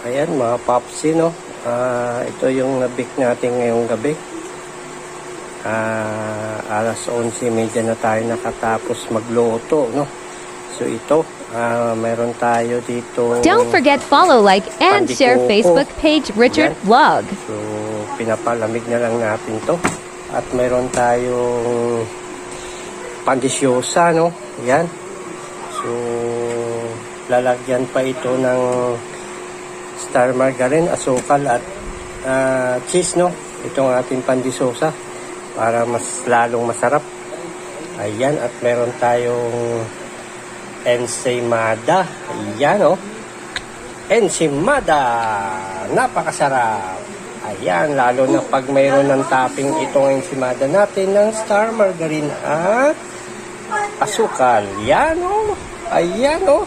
Ayan mga popsi, no? Ito yung nabik natin ngayong gabi. Alas 11:30 na tayo nakatapos magluto, no? So ito, meron tayo dito. Don't forget follow, like, and share Facebook page Richard Vlog. So pinapalamig na lang natin to. At meron tayong pandesyosa, no? Yan. So lalagyan pa ito ng star margarine, asukal at cheese, no? Itong ating pandesyosa para mas lalong masarap. Ayan, at meron tayong ensaymada. Ayan, oh. Ensaymada. Napakasarap. Ayan, lalo na pag mayroon ng topping itong ensaymada natin ng star margarine at asukal. Yan, oh. Ayan, oh.